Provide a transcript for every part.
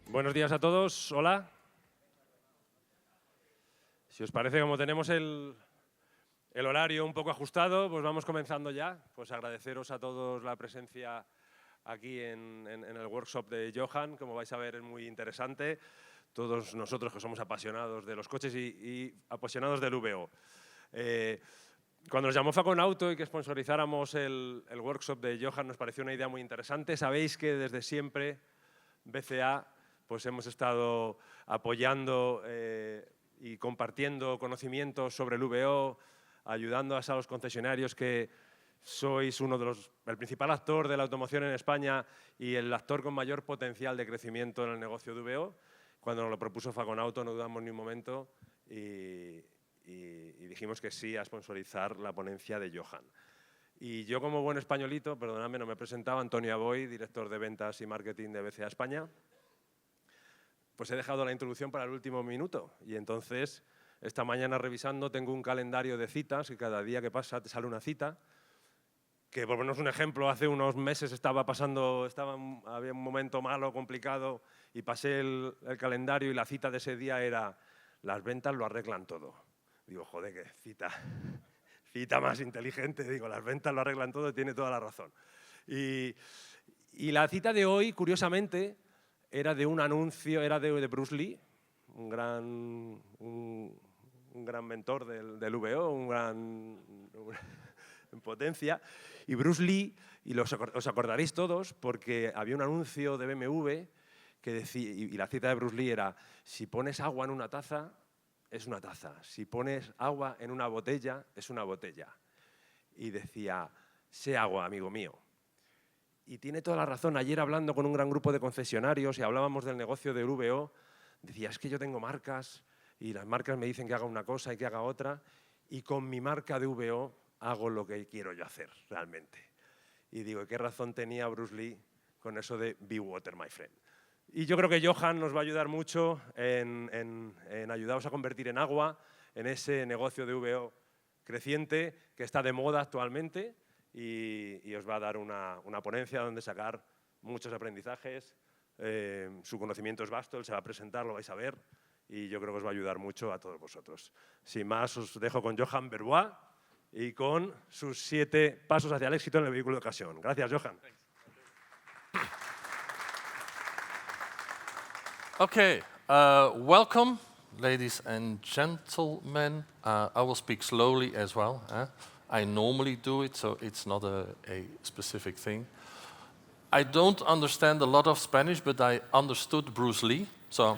Buenos días a todos. Hola. Si os parece, como tenemos el horario un poco ajustado, pues vamos comenzando ya. Pues agradeceros a todos la presencia aquí en el workshop de Johan. Como vais a ver, es muy interesante. Todos nosotros que somos apasionados de los coches y apasionados del VO. Cuando nos llamó Faconauto y que sponsorizáramos el workshop de Johan, nos pareció una idea muy interesante. Sabéis que desde siempre BCA pues hemos estado apoyando y compartiendo conocimientos sobre el VO, ayudando a los concesionarios que sois el principal actor de la automoción en España y el actor con mayor potencial de crecimiento en el negocio de VO. Cuando nos lo propuso Faconauto no dudamos ni un momento y dijimos que sí a sponsorizar la ponencia de Johan. Y yo, como buen españolito, perdonadme, no me presentaba, Antonio Aboy, director de ventas y marketing de BCA España, pues he dejado la introducción para el último minuto. Y entonces, esta mañana revisando, tengo un calendario de citas, que cada día que pasa te sale una cita, que por ponernos un ejemplo, hace unos meses había un momento malo, complicado, y pasé el calendario y la cita de ese día era: las ventas lo arreglan todo. Digo, joder, qué cita más inteligente. Digo, las ventas lo arreglan todo y tiene toda la razón. Y la cita de hoy, curiosamente, era de un anuncio, era de Bruce Lee, un gran mentor del VO, en potencia. Y Bruce Lee, y os acordaréis todos, porque había un anuncio de BMW que decía, y la cita de Bruce Lee era: si pones agua en una taza, es una taza. Si pones agua en una botella, es una botella. Y decía: sé agua, amigo mío. Y tiene toda la razón. Ayer, hablando con un gran grupo de concesionarios y hablábamos del negocio del VO, decía: es que yo tengo marcas y las marcas me dicen que haga una cosa y que haga otra, y con mi marca de VO hago lo que quiero yo hacer realmente. Y digo, ¿qué razón tenía Bruce Lee con eso de be water, my friend? Y yo creo que Johan nos va a ayudar mucho en ayudaros a convertir en agua en ese negocio de VO creciente que está de moda actualmente, y os va a dar una ponencia donde sacar muchos aprendizajes. Su conocimiento es vasto, él se va a presentar, lo vais a ver, y yo creo que os va a ayudar mucho a todos vosotros. Sin más, os dejo con Johan Verbois y con sus 7 pasos hacia el éxito en el vehículo de ocasión. Gracias, Johan. Okay, welcome, ladies and gentlemen. I will speak slowly as well. I normally do it, so it's not a specific thing. I don't understand a lot of Spanish, but I understood Bruce Lee, so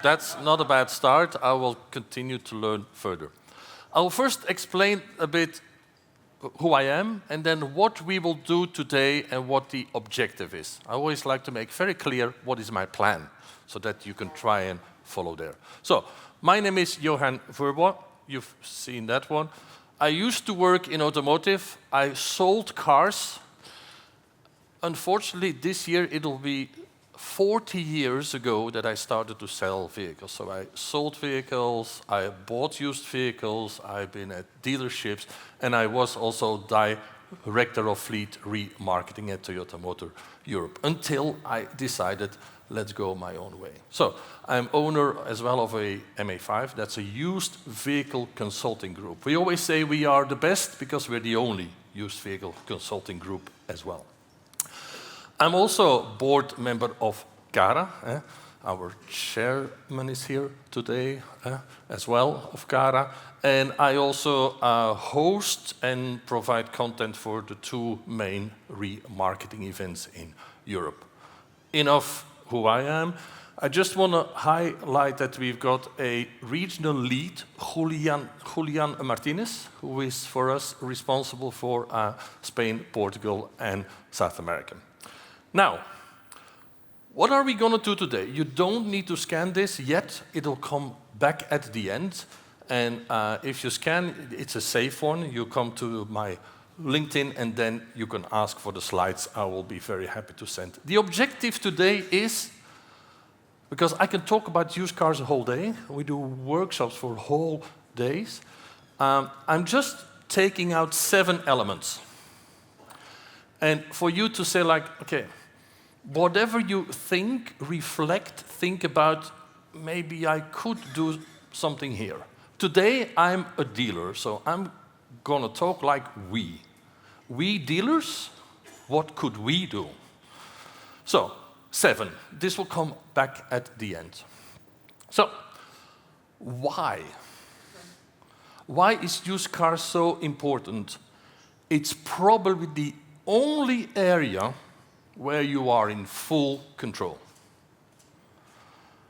that's not a bad start. I will continue to learn further. I will first explain a bit who I am, and then what we will do today and what the objective is. I always like to make very clear what is my plan, so that you can try and follow there. So, my name is Johan Verbois. You've seen that one. I used to work in automotive. I sold cars. Unfortunately, this year it'll be 40 years ago that I started to sell vehicles. So I sold vehicles, I bought used vehicles, I've been at dealerships, and I was also director of fleet remarketing at Toyota Motor Europe, until I decided, let's go my own way. So I'm owner as well of a MA5, that's a used vehicle consulting group. We always say we are the best because we're the only used vehicle consulting group as well. I'm also board member of CARA. Our chairman is here today as well, of CARA. And I also host and provide content for the 2 main remarketing events in Europe. Enough who I am. I just want to highlight that we've got a regional lead, Julian Martinez, who is for us responsible for Spain, Portugal, and South America. Now, what are we going to do today? You don't need to scan this yet. It'll come back at the end. And if you scan, it's a safe one. You come to my LinkedIn, and then you can ask for the slides. I will be very happy to send. The objective today is, because I can talk about used cars a whole day. We do workshops for whole days. I'm just taking out 7 elements. And for you to say, like, okay, whatever you think, reflect, think about, maybe I could do something here. Today, I'm a dealer, so I'm going to talk like we. We dealers, what could we do? So, 7. This will come back at the end. So, why? Why is used cars so important? It's probably the only area where you are in full control.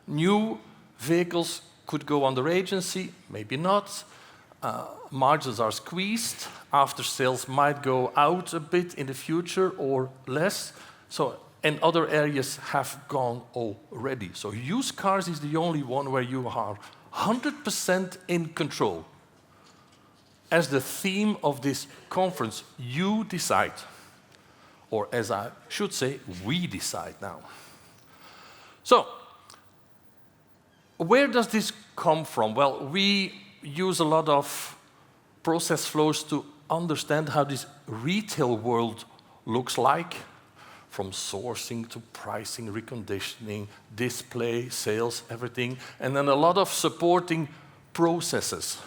New vehicles could go under agency, maybe not. Margins are squeezed. After sales might go out a bit in the future or less. And other areas have gone already. So used cars is the only one where you are 100% in control. As the theme of this conference, you decide. Or as I should say, we decide now. So, where does this come from? Well, we use a lot of process flows to understand how this retail world looks like, from sourcing to pricing, reconditioning, display, sales, everything, and then a lot of supporting processes.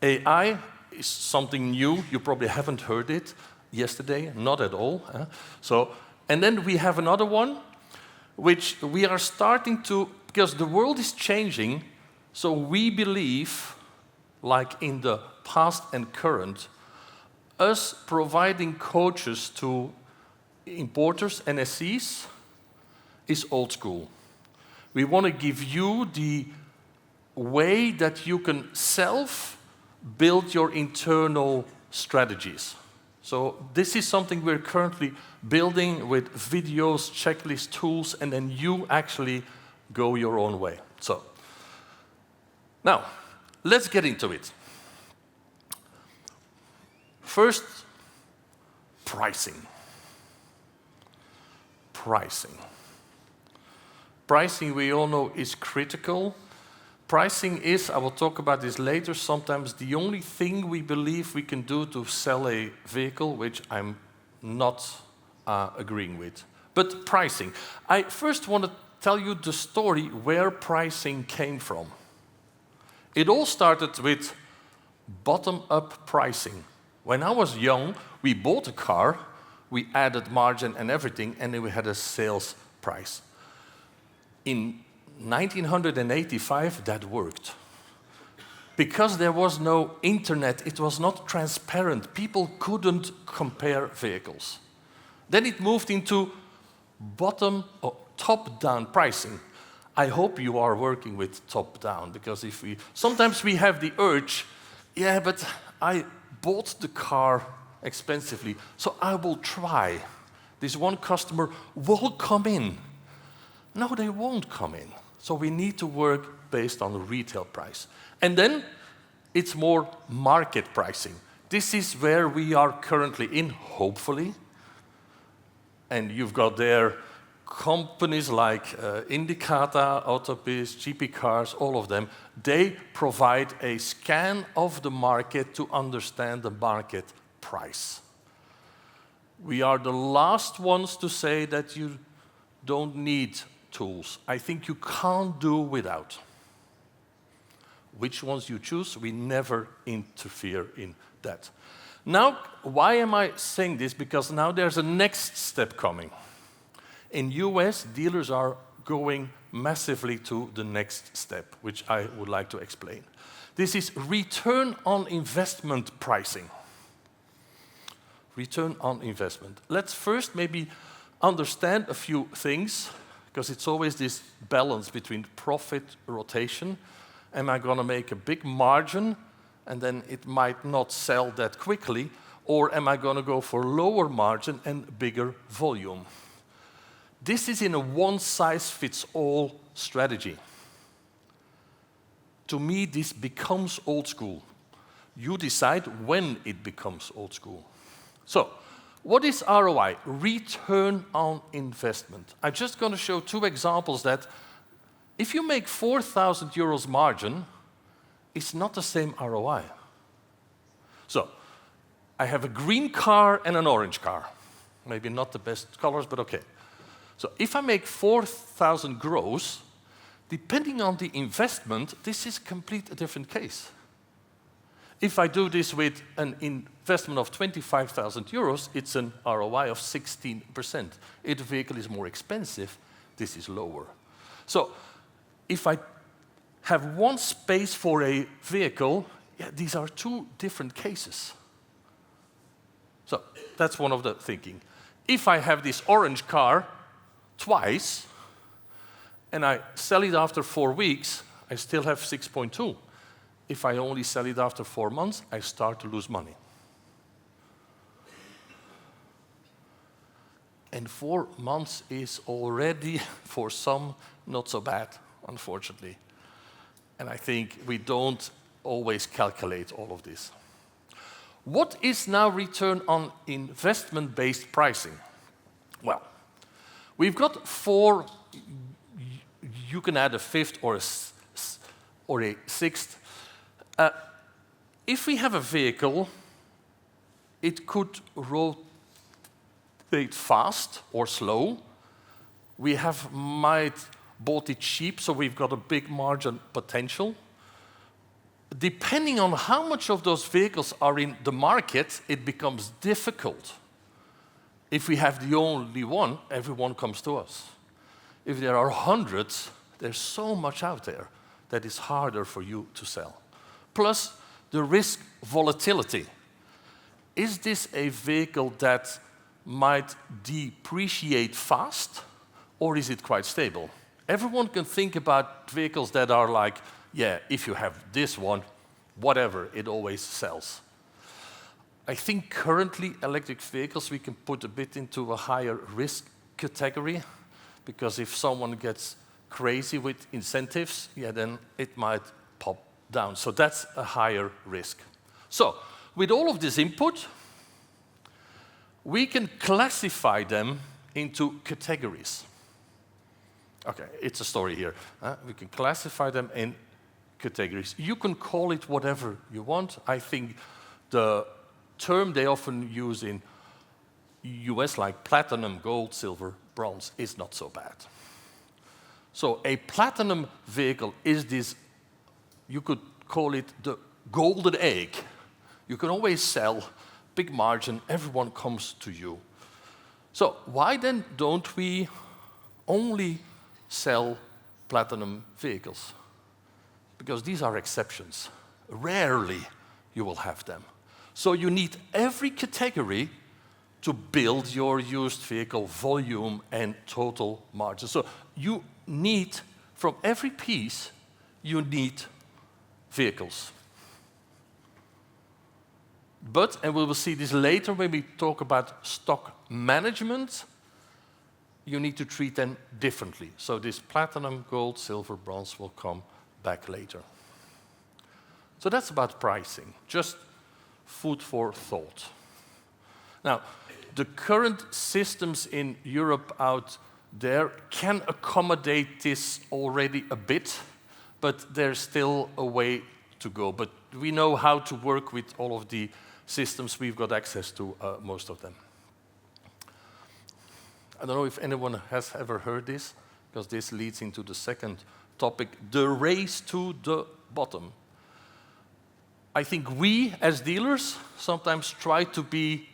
AI is something new. You probably haven't heard it yesterday, not at all. And then we have another one, which we are starting to, because the world is changing, so we believe, like in the past and current, us providing coaches to importers, NSCs, is old school. We want to give you the way that you can self-build your internal strategies. So this is something we're currently building with videos, checklist tools, and then you actually go your own way. So now, let's get into it. First, pricing. Pricing, we all know, is critical. Pricing is, I will talk about this later, sometimes the only thing we believe we can do to sell a vehicle, which I'm not agreeing with. But pricing. I first want to tell you the story where pricing came from. It all started with bottom-up pricing. When I was young, we bought a car, we added margin and everything, and then we had a sales price. In 1985, that worked. Because there was no internet, it was not transparent. People couldn't compare vehicles. Then it moved into top-down pricing. I hope you are working with top-down, because sometimes we have the urge, yeah, but I bought the car expensively, so I will try. This one customer will come in. No, they won't come in. So we need to work based on the retail price. And then it's more market pricing. This is where we are currently in, hopefully. And you've got there companies like Indicata, Autobis, GP Cars, all of them. They provide a scan of the market to understand the market price. We are the last ones to say that you don't need tools. I think you can't do without. Which ones you choose, we never interfere in that. Now, why am I saying this? Because now there's a next step coming. In US, dealers are going massively to the next step, which I would like to explain. This is return on investment pricing. Return on investment. Let's first maybe understand a few things, because it's always this balance between profit rotation. Am I going to make a big margin, and then it might not sell that quickly, or am I going to go for lower margin and bigger volume? This is in a one-size-fits-all strategy. To me, this becomes old school. You decide when it becomes old school. So, what is ROI? Return on investment. I'm just going to show two examples that if you make 4,000 euros margin, it's not the same ROI. So, I have a green car and an orange car. Maybe not the best colors, but okay. So if I make 4,000 gross, depending on the investment, this is a complete different case. If I do this with an investment of 25,000 euros, it's an ROI of 16%. If the vehicle is more expensive, this is lower. So if I have one space for a vehicle, yeah, these are two different cases. So that's one of the thinking. If I have this orange car twice, and I sell it after 4 weeks, I still have 6.2. If I only sell it after 4 months, I start to lose money. And 4 months is already, for some, not so bad, unfortunately. And I think we don't always calculate all of this. What is now return on investment-based pricing? Well, we've got 4, you can add a 5th or a 6th. If we have a vehicle, it could rotate fast or slow. We might bought it cheap, so we've got a big margin potential. Depending on how much of those vehicles are in the market, it becomes difficult. If we have the only one, everyone comes to us. If there are hundreds, there's so much out there that is harder for you to sell. Plus, the risk volatility. Is this a vehicle that might depreciate fast, or is it quite stable? Everyone can think about vehicles that are like, yeah, if you have this one, whatever, it always sells. I think currently electric vehicles we can put a bit into a higher risk category, because if someone gets crazy with incentives, yeah, then it might pop down. So that's a higher risk. So with all of this input, we can classify them into categories. Okay, it's a story here. We can classify them in categories. You can call it whatever you want. I think the term they often use in US, like platinum, gold, silver, bronze, is not so bad. So a platinum vehicle is this, you could call it the golden egg. You can always sell, big margin, everyone comes to you. So why then don't we only sell platinum vehicles? Because these are exceptions. Rarely you will have them. So you need every category to build your used vehicle volume and total margin. So you need, from every piece, you need vehicles. But, and we will see this later when we talk about stock management, you need to treat them differently. So this platinum, gold, silver, bronze will come back later. So that's about pricing, just food for thought. Now, the current systems in Europe out there can accommodate this already a bit, but there's still a way to go. But we know how to work with all of the systems. We've got access to most of them. I don't know if anyone has ever heard this, because this leads into the second topic, the race to the bottom. I think we, as dealers, sometimes try to be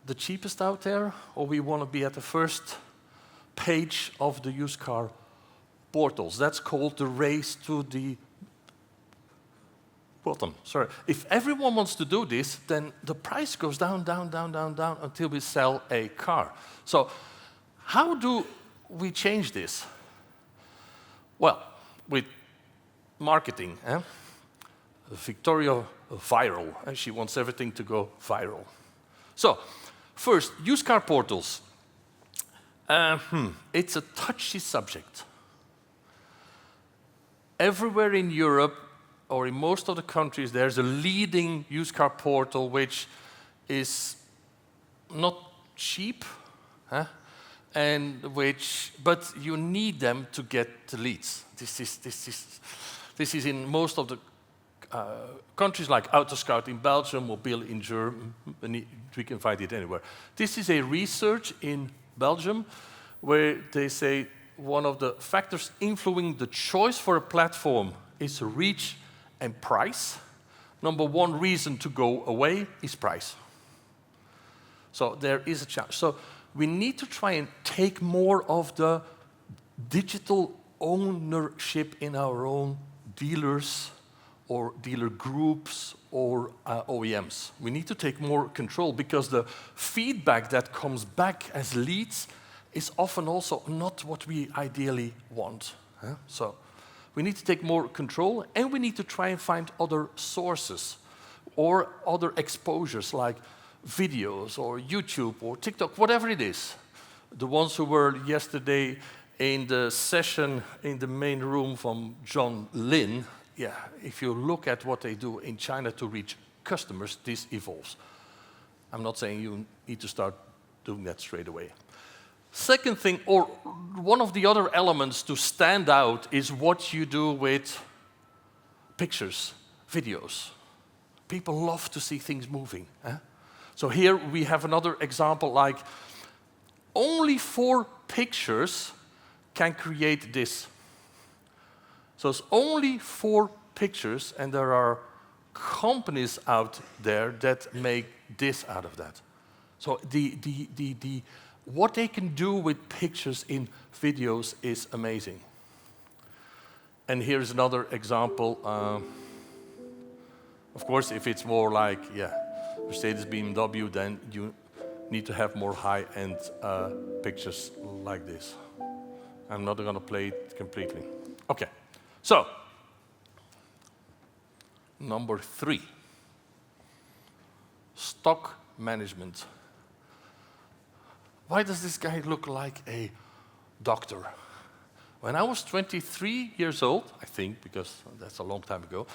the cheapest out there, or we want to be at the first page of the used car portals. That's called the race to the bottom. Sorry. If everyone wants to do this, then the price goes down, down, down, down, down until we sell a car. So how do we change this? Well, with marketing. Victoria viral. She wants everything to go viral. So, first, used car portals. It's a touchy subject. Everywhere in Europe, or in most of the countries, there's a leading used car portal which is not cheap, and but you need them to get the leads. This is in most of the countries like Autoscout in Belgium, Mobile in Germany, we can find it anywhere. This is a research in Belgium where they say one of the factors influencing the choice for a platform is reach and price. Number one reason to go away is price. So there is a challenge. So we need to try and take more of the digital ownership in our own dealers or dealer groups or OEMs. We need to take more control because the feedback that comes back as leads is often also not what we ideally want. So we need to take more control, and we need to try and find other sources or other exposures like videos or YouTube or TikTok, whatever it is. The ones who were yesterday in the session in the main room from John Lin, yeah, if you look at what they do in China to reach customers, this evolves. I'm not saying you need to start doing that straight away. Second thing, or one of the other elements to stand out is what you do with pictures, videos. People love to see things moving. So here we have another example, like only 4 pictures can create this. So it's only 4 pictures, and there are companies out there that make this out of that. So what they can do with pictures in videos is amazing. And here's another example. Of course, if it's more like, Mercedes, BMW, then you need to have more high-end pictures like this. I'm not going to play it completely. Okay, so number 3, stock management. Why does this guy look like a doctor? When I was 23 years old, I think, because that's a long time ago,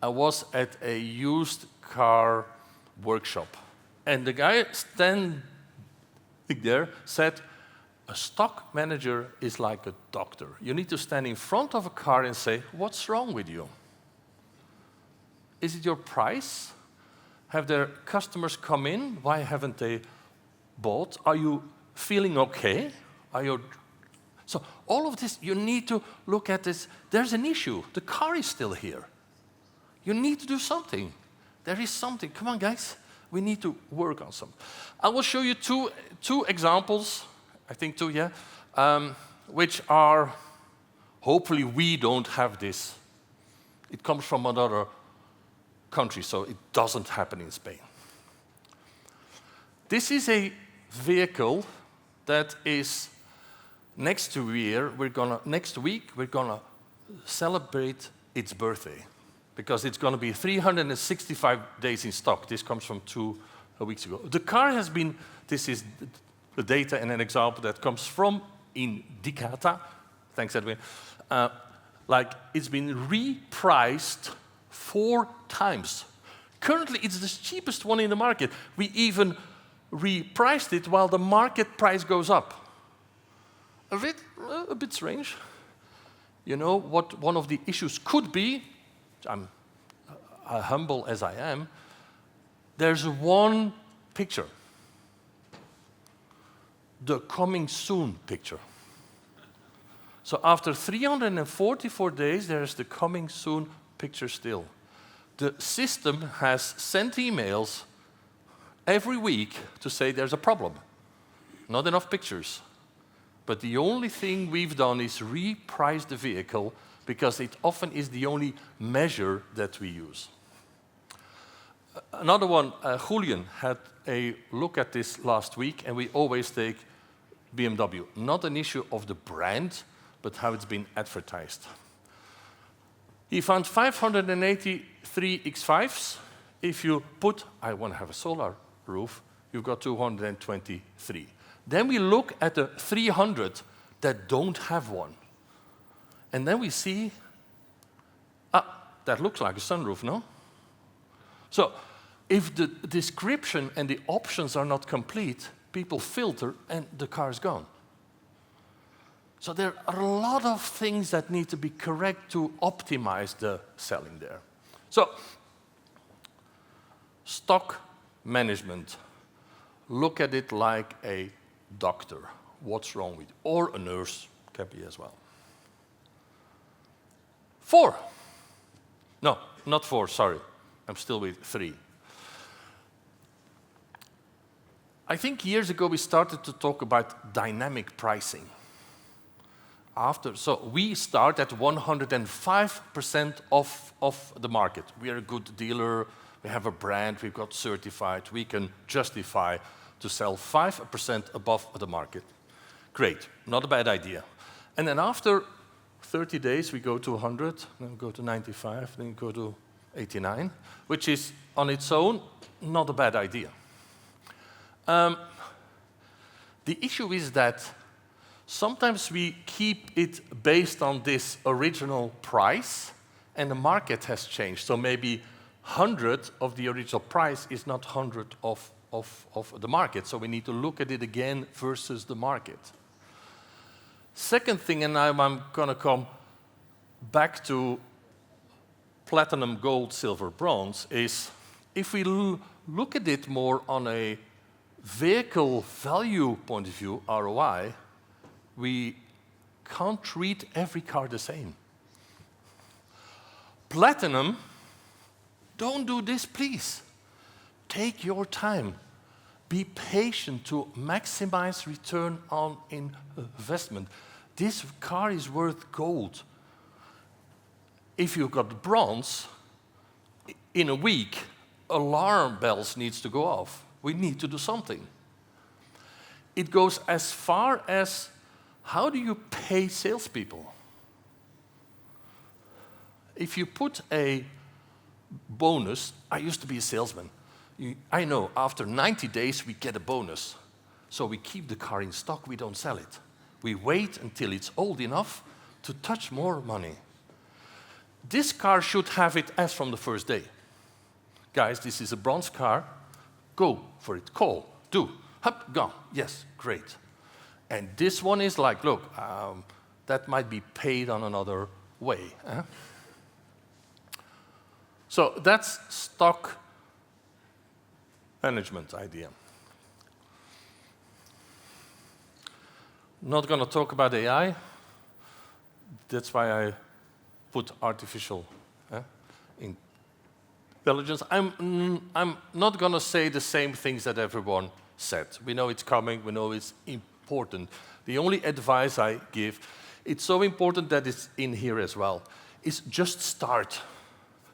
I was at a used car workshop. And the guy standing there said, a stock manager is like a doctor. You need to stand in front of a car and say, what's wrong with you? Is it your price? Have their customers come in? Why haven't they bought? Are you feeling okay? So all of this, you need to look at this. There's an issue. The car is still here. You need to do something. There is something. Come on, guys. We need to work on something. I will show you two examples, I think 2, which are, hopefully we don't have this. It comes from another country, so it doesn't happen in Spain. This is a vehicle that is next week we're gonna celebrate its birthday because it's gonna be 365 days in stock. This comes from 2 weeks ago. The car has been, this is the data and an example that comes from Indicata. Thanks, Edwin. Like it's been repriced 4 times. Currently, it's the cheapest one in the market. We even repriced it while the market price goes up. A bit strange. You know what one of the issues could be? I'm humble as I am. There's one picture. The coming soon picture. So after 344 days, there's the coming soon picture still. The system has sent emails every week to say there's a problem. Not enough pictures. But the only thing we've done is reprice the vehicle because it often is the only measure that we use. Another one, Julian had a look at this last week, and we always take BMW. Not an issue of the brand, but how it's been advertised. He found 583 X5s. If you put, I want to have a solar roof, you've got 223. Then we look at the 300 that don't have one. And then we see, that looks like a sunroof, no? So if the description and the options are not complete, people filter and the car is gone. So there are a lot of things that need to be correct to optimize the selling there. So, stock management. Look at it like a doctor. what's wrong with you. Or a nurse can be as well. 4. No, not 4, sorry. I'm still with 3. I think years ago we started to talk about dynamic pricing. So we start at 105% of the market. We are a good dealer, we have a brand, we've got certified, we can justify to sell 5% above the market. Great, not a bad idea. And then after 30 days we go to 100, then we go to 95, then we go to 89, which is on its own not a bad idea. The issue is that sometimes we keep it based on this original price, and the market has changed. So maybe 100 of the original price is not 100 of the market. So we need to look at it again versus the market. Second thing, and now I'm going to come back to platinum, gold, silver, bronze, is if we look at it more on a vehicle value point of view, ROI, we can't treat every car the same. Platinum, don't do this, please. Take your time. Be patient to maximize return on investment. This car is worth gold. If you've got bronze, in a week, alarm bells needs to go off. We need to do something. It goes as far as how do you pay salespeople? If you put a bonus, I used to be a salesman. I know after 90 days we get a bonus. So we keep the car in stock, we don't sell it. We wait until it's old enough to touch more money. This car should have it as from the first day. Guys, this is a bronze car. Go for it, call, do, hop, gone. Yes, great. And this one is like, look, that might be paid on another way. So that's stock management idea. Not going to talk about AI. That's why I put artificial intelligence. I'm not going to say the same things that everyone said. We know it's coming. We know it's important. The only advice I give, it's so important that it's in here as well, is just start.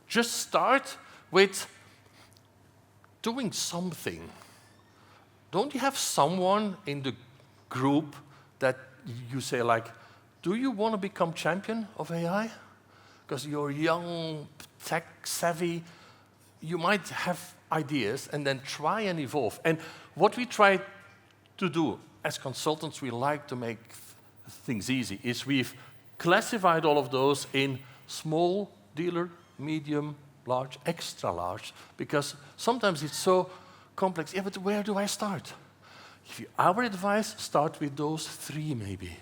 Just start with doing something. Don't you have someone in the group that you say like, do you want to become champion of AI? Because you're young, tech savvy, you might have ideas and then try and evolve. And what we try to do as consultants, we like to make things easy, is we've classified all of those in small dealer, medium, large, extra large, because sometimes it's so complex. Yeah, but where do I start? Our advice, start with those 3 maybe.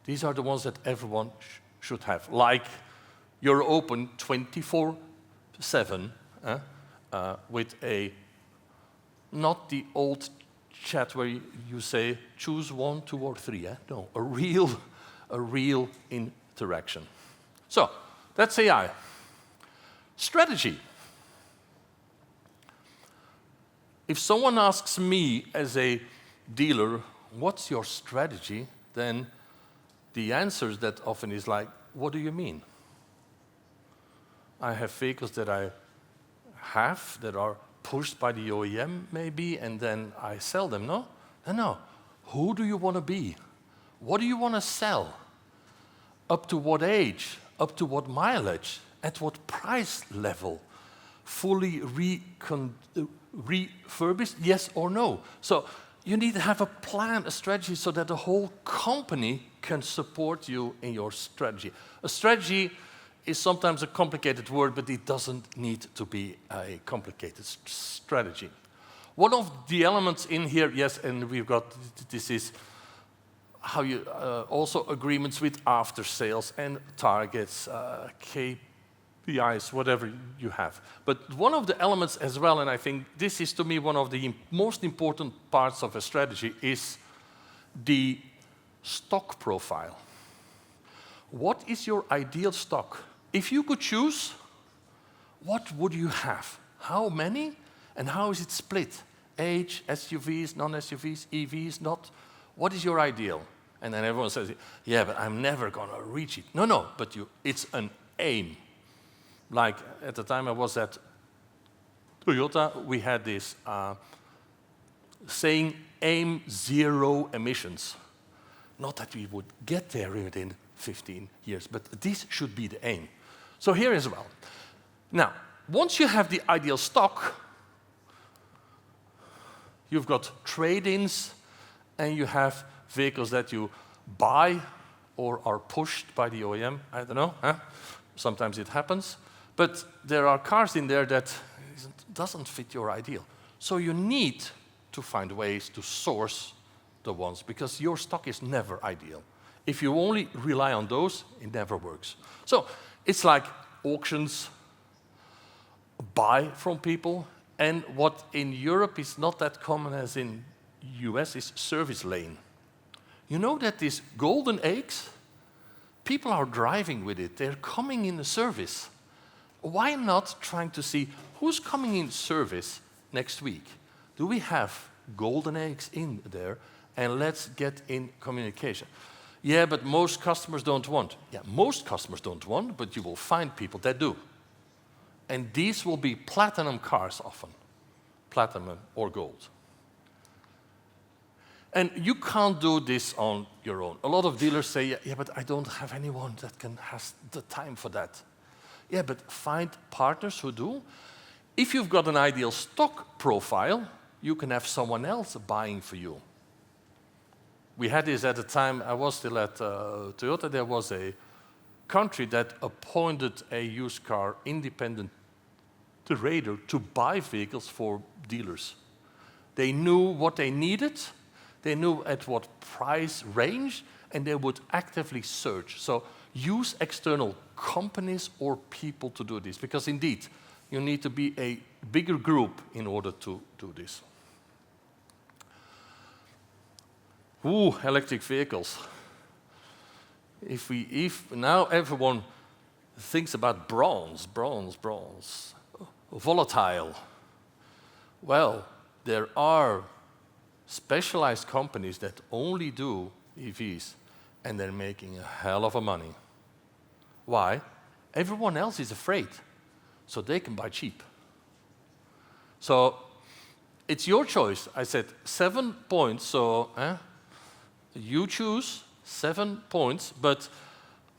These are the ones that everyone should have. Like you're open 24/7 with a, not the old chat where you say, choose 1, 2, or 3. No, a real interaction. So, that's AI. Strategy. If someone asks me as a dealer, what's your strategy? Then the answer that often is like, what do you mean? I have vehicles that I have that are pushed by the OEM maybe, and then I sell them, no? No. Who do you want to be? What do you want to sell? Up to what age? Up to what mileage? At what price level? Fully refurbished, yes or no? So you need to have a plan, a strategy, so that the whole company can support you in your strategy. A strategy is sometimes a complicated word, but it doesn't need to be a complicated strategy. One of the elements in here, yes, and we've got, this is how you, also agreements with after sales and targets, KPIs, whatever you have. But one of the elements as well, and I think this is to me one of the most important parts of a strategy, is the stock profile. What is your ideal stock? If you could choose, what would you have? How many? And how is it split? Age, SUVs, non-SUVs, EVs, not? What is your ideal? And then everyone says, yeah, but I'm never going to reach it. No, but it's an aim. Like at the time I was at Toyota, we had this saying, aim zero emissions. Not that we would get there within 15 years, but this should be the aim. So here as well. Now, once you have the ideal stock, you've got trade-ins, and you have vehicles that you buy or are pushed by the OEM. I don't know. Sometimes it happens. But there are cars in there that doesn't fit your ideal. So you need to find ways to source the ones, because your stock is never ideal. If you only rely on those, it never works. So it's like auctions, buy from people, and what in Europe is not that common as in US is service lane. You know that these golden eggs, people are driving with it. They're coming in the service. Why not trying to see who's coming in service next week? Do we have golden eggs in there? And let's get in communication. Yeah, but most customers don't want. Yeah, most customers don't want, but you will find people that do. And these will be platinum cars often, platinum or gold. And you can't do this on your own. A lot of dealers say, yeah, but I don't have anyone that has the time for that. Yeah, but find partners who do. If you've got an ideal stock profile, you can have someone else buying for you. We had this at the time, I was still at Toyota, there was a country that appointed a used car independent trader to buy vehicles for dealers. They knew what they needed, they knew at what price range, and they would actively search. So use external companies or people to do this, because indeed, you need to be a bigger group in order to do this. Ooh, electric vehicles. If now everyone thinks about bronze, volatile. Well, there are specialized companies that only do EVs, and they're making a hell of a money. Why? Everyone else is afraid, so they can buy cheap. So it's your choice. I said 7 points, so you choose 7 points, but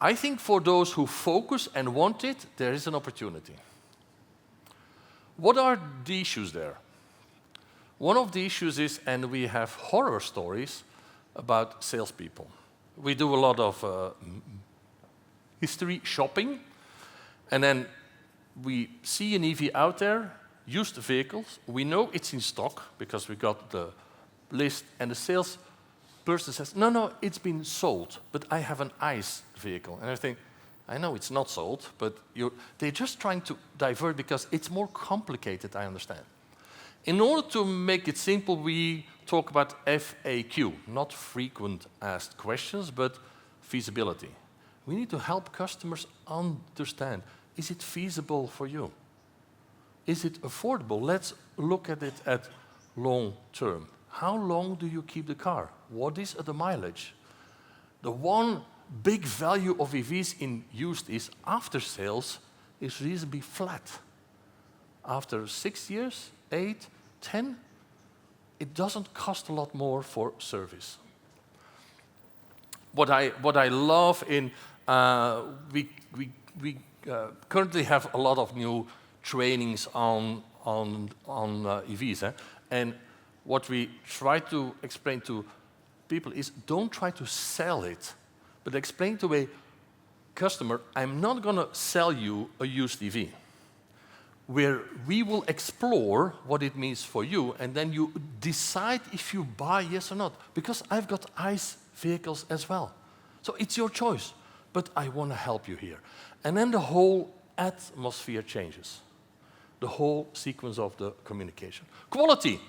I think for those who focus and want it, there is an opportunity. What are the issues there? One of the issues is, and we have horror stories about salespeople. We do a lot of history shopping, and then we see an EV out there, used vehicles. We know it's in stock because we got the list, and the sales person says, no, it's been sold, but I have an ICE vehicle. And I think, I know it's not sold, but they're just trying to divert because it's more complicated, I understand. In order to make it simple, we talk about FAQ, not frequent asked questions, but feasibility. We need to help customers understand, is it feasible for you? Is it affordable? Let's look at it at long term. How long do you keep the car? What is the mileage? The one big value of EVs in used is after sales is reasonably flat. After 6 years, 8, 10, it doesn't cost a lot more for service. What I love in, we currently have a lot of new trainings on EVs, and what we try to explain to people is don't try to sell it, but explain to a customer, I'm not going to sell you a used EV, where we will explore what it means for you, and then you decide if you buy yes or not, because I've got ICE vehicles as well. So it's your choice, but I want to help you here. And then the whole atmosphere changes, the whole sequence of the communication. Quality.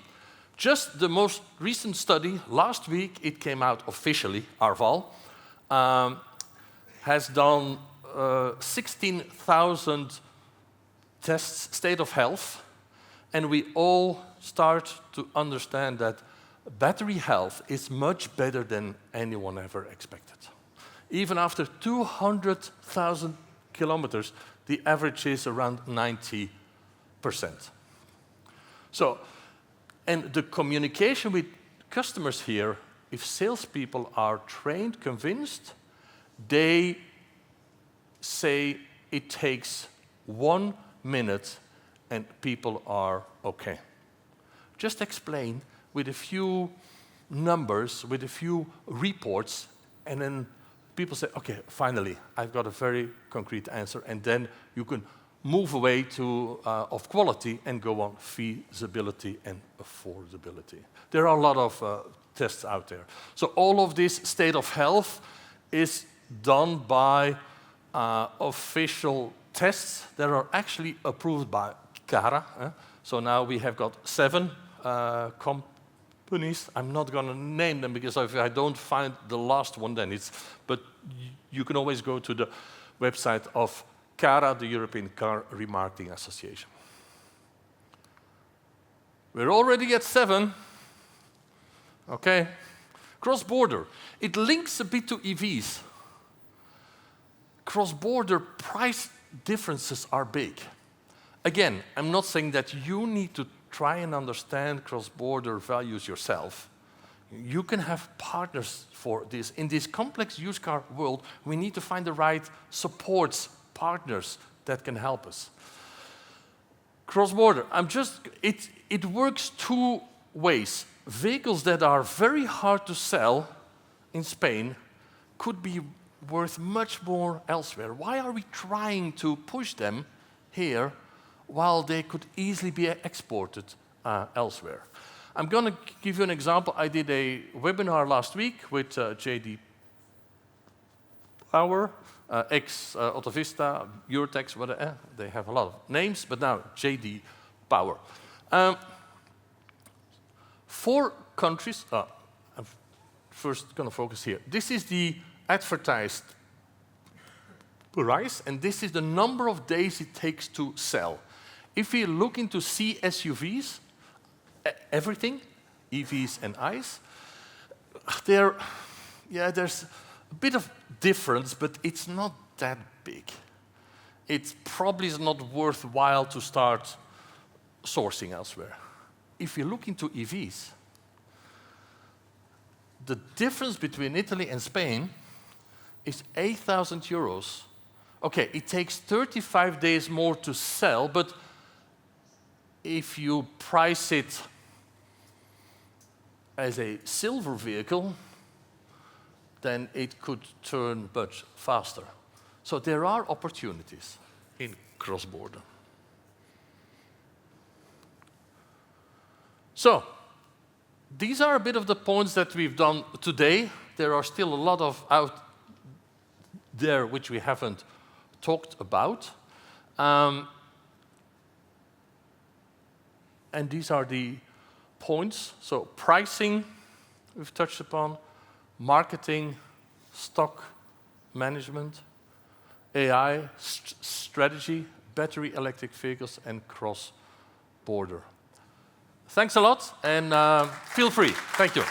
Just the most recent study, last week it came out officially, Arval, has done 16,000 tests, state of health, and we all start to understand that battery health is much better than anyone ever expected. Even after 200,000 kilometers, the average is around 90%. So, and the communication with customers here, if salespeople are trained, convinced, they say it takes 1 minute and people are okay. Just explain with a few numbers, with a few reports, and then people say, okay, finally, I've got a very concrete answer, and then you can move away to of quality and go on feasibility and affordability. There are a lot of tests out there. So all of this state of health is done by official tests that are actually approved by CARA. So now we have got 7 companies. I'm not going to name them because if I don't find the last one, then it's. But you can always go to the website of CARA, the European Car Remarketing Association. We're already at 7. Okay. Cross-border. It links a bit to EVs. Cross-border price differences are big. Again, I'm not saying that you need to try and understand cross-border values yourself. You can have partners for this. In this complex used car world, we need to find the right supports, partners that can help us. Cross-border, it works 2 ways. Vehicles that are very hard to sell in Spain could be worth much more elsewhere. Why are we trying to push them here while they could easily be exported elsewhere? I'm going to give you an example. I did a webinar last week with JD Power, ex-Autovista, Eurotex, whatever. They have a lot of names, but now JD Power. 4 countries. I'm first going to focus here. This is the advertised price, and this is the number of days it takes to sell. If we look into C-SUVs, everything, EVs and ICE, there's a bit of difference, but it's not that big. It probably is not worthwhile to start sourcing elsewhere. If you look into EVs, the difference between Italy and Spain is 8,000 euros. Okay, it takes 35 days more to sell, but if you price it as a silver vehicle, then it could turn much faster. So there are opportunities in cross-border. So these are a bit of the points that we've done today. There are still a lot of out there which we haven't talked about. And these are the points. So pricing, we've touched upon, marketing, stock management, AI, strategy, battery electric vehicles, and cross-border. Thanks a lot, and feel free. Thank you.